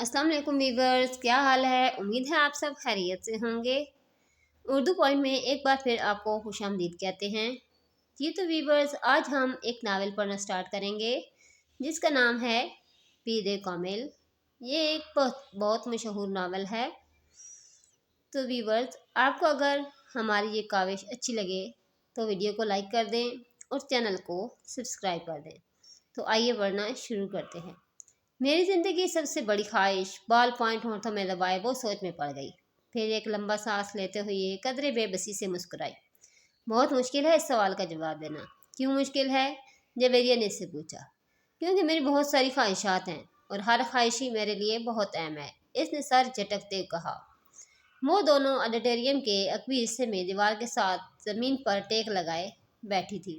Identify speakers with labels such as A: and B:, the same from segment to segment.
A: अस्सलाम वालेकुम वीवर्स, क्या हाल है। उम्मीद है आप सब खैरियत से होंगे। उर्दू पॉइंट में एक बार फिर आपको खुशामदीद कहते हैं। जी तो वीवर्स, आज हम एक नावल पढ़ना स्टार्ट करेंगे जिसका नाम है पीर कामिल। ये एक बहुत बहुत मशहूर नावल है। तो वीवर्स, आपको अगर हमारी ये काविश अच्छी लगे तो वीडियो को लाइक कर दें और चैनल को सब्सक्राइब कर दें। तो आइए पढ़ना शुरू करते हैं। मेरी ज़िंदगी की सबसे बड़ी ख्वाहिश बाल पॉइंट होठों में दबाए वो सोच में पड़ गई। फिर एक लंबा सांस लेते हुए कदरे बेबसी से मुस्कुराई। बहुत मुश्किल है इस सवाल का जवाब देना। क्यों मुश्किल है? जवेरिया ने इससे पूछा। क्योंकि मेरी बहुत सारी ख्वाहिशात हैं और हर ख्वाहिशी मेरे लिए बहुत अहम है, इसने सर झटकते कहा। वो दोनों ऑडिटोरियम के अकबी हिस्से में दीवार के साथ ज़मीन पर टेक लगाए बैठी थी।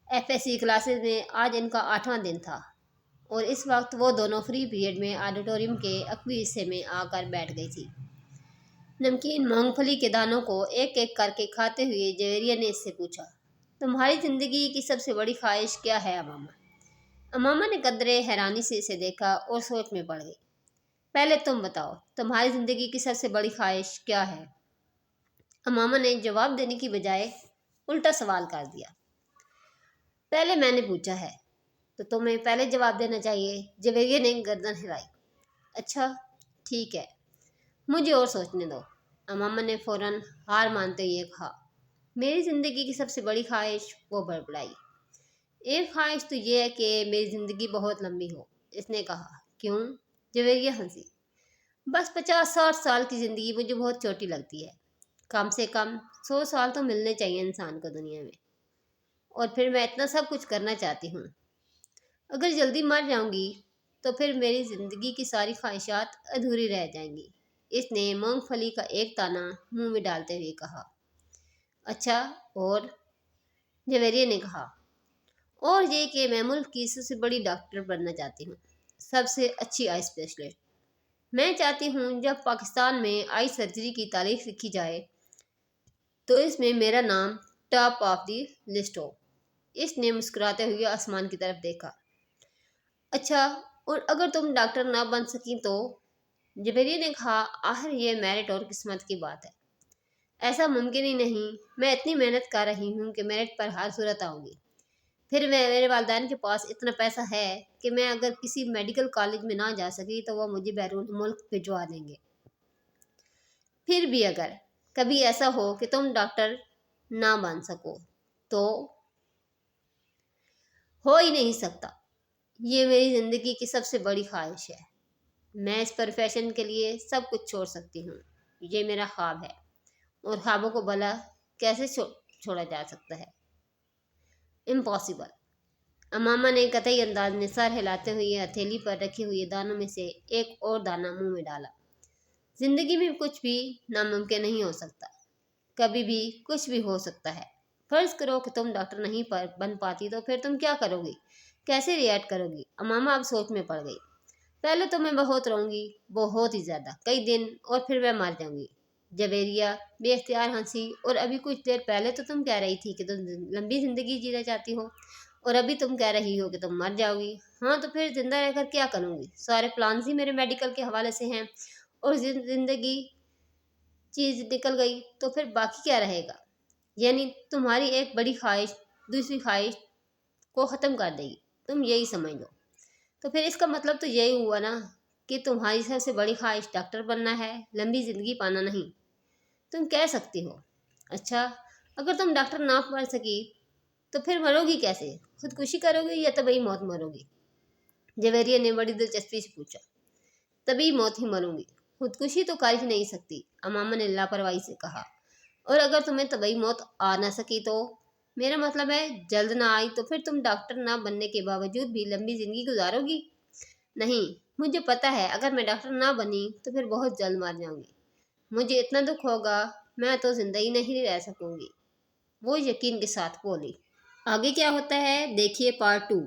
A: FSC क्लासेस में आज इनका 8वां दिन था और इस वक्त वो दोनों फ्री पीरियड में ऑडिटोरियम के अकबी हिस्से में आकर बैठ गई थी। नमकीन मूंगफली के दानों को एक एक करके खाते हुए जवेरिया ने इससे पूछा, तुम्हारी ज़िंदगी की सबसे बड़ी ख्वाहिश क्या है अमामा? अमामा ने कदरे हैरानी से इसे देखा और सोच में पड़ गई। पहले तुम बताओ, तुम्हारी ज़िंदगी की सबसे बड़ी ख्वाहिश क्या है? अमामा ने जवाब देने की बजाय उल्टा सवाल कर दिया। पहले मैंने पूछा है तो तुम्हें पहले जवाब देना चाहिए। जवेरिया ने गर्दन हिलाई। अच्छा ठीक है, मुझे और सोचने दो, अमामा ने फ़ौरन हार मानते हुए कहा। मेरी ज़िंदगी की सबसे बड़ी ख्वाहिश, वो बड़बड़ाई। एक ख्वाहिश तो ये है कि मेरी ज़िंदगी बहुत लंबी हो, इसने कहा। क्यों? जवेरिया हंसी। बस 50-60 साल की ज़िंदगी मुझे बहुत छोटी लगती है। कम से कम 100 साल तो मिलने चाहिए इंसान को दुनिया में, और फिर मैं इतना सब कुछ करना चाहती हूँ। अगर जल्दी मर जाऊंगी तो फिर मेरी ज़िंदगी की सारी ख्वाहिशात अधूरी रह जाएंगी, इसने मूंगफली का एक दाना मुंह में डालते हुए कहा। अच्छा और? जवेरिया ने कहा। और ये कि मैं मुल्क की सबसे बड़ी डॉक्टर बनना चाहती हूँ, सबसे अच्छी आई स्पेशलिस्ट। मैं चाहती हूँ जब पाकिस्तान में आई सर्जरी की तारीफ लिखी जाए तो इसमें मेरा नाम टॉप ऑफ दी लिस्ट हो। इसने मुस्कुराते हुए आसमान की तरफ देखा। अच्छा और अगर तुम डॉक्टर ना बन सकी तो? जवेरिया ने कहा। आखिर ये मेरिट और किस्मत की बात है, ऐसा मुमकिन ही नहीं। मैं इतनी मेहनत कर रही हूँ कि मेरिट पर हर सूरत आऊँगी। फिर मेरे वालिदैन के पास इतना पैसा है कि मैं अगर किसी मेडिकल कॉलेज में ना जा सकी तो वह मुझे बैरून मुल्क भिजवा देंगे। फिर भी अगर कभी ऐसा हो कि तुम डॉक्टर ना बन सको तो? हो ही नहीं सकता। ये मेरी ज़िंदगी की सबसे बड़ी ख्वाहिश है। मैं इस प्रोफेशन के लिए सब कुछ छोड़ सकती हूँ। ये मेरा ख्वाब है और ख्वाबों को भला कैसे छोड़ा जा सकता है? इम्पॉसिबल। अमामा ने कतई अंदाज में सर हिलाते हुए हथेली पर रखे हुए दानों में से एक और दाना मुंह में डाला। ज़िंदगी में कुछ भी नामुमकिन नहीं हो सकता, कभी भी कुछ भी हो सकता है। फ़र्ज़ करो कि तुम डॉक्टर नहीं बन पाती तो फिर तुम क्या करोगी, कैसे रिएक्ट करोगी? अमामा अब सोच में पड़ गई। पहले तो मैं बहुत रहूँगी, बहुत ही ज़्यादा, कई दिन, और फिर मैं मर जाऊँगी। जवेरिया बेख्तियार हंसी। और अभी कुछ देर पहले तो तुम कह रही थी कि तुम लंबी ज़िंदगी जीना चाहती हो, और अभी तुम कह रही हो कि तुम मर जाओगी। हाँ तो फिर ज़िंदा रहकर क्या करूँगी? सारे प्लान ही मेरे मेडिकल के हवाले से हैं, और ज़िंदगी चीज़ निकल गई तो फिर बाकी क्या रहेगा? यानी तुम्हारी एक बड़ी ख्वाहिश दूसरी ख्वाहिश को ख़त्म कर देगी, तुम यही समझ लो। तो फिर इसका मतलब तो यही हुआ ना कि तुम्हारी सबसे बड़ी ख्वाहिश डॉक्टर बनना है, लंबी ज़िंदगी पाना नहीं। तुम कह सकती हो। अच्छा अगर तुम डॉक्टर ना बन सकी तो फिर मरोगी कैसे? खुदकुशी करोगी या तभी मौत मरोगी? जवेरिया ने बड़ी दिलचस्पी से पूछा। तभी मौत ही मरूंगी, खुदकुशी तो कर ही नहीं सकती, अमामा ने लापरवाही से कहा। और अगर तुम्हें तभी मौत आ ना सकी तो? मेरा मतलब है जल्द ना आई तो फिर तुम डॉक्टर ना बनने के बावजूद भी लंबी ज़िंदगी गुजारोगी? नहीं, मुझे पता है अगर मैं डॉक्टर ना बनी तो फिर बहुत जल्द मर जाऊंगी। मुझे इतना दुख होगा, मैं तो ज़िंदगी नहीं रह सकूंगी, वो यकीन के साथ बोली। आगे क्या होता है देखिए पार्ट 2।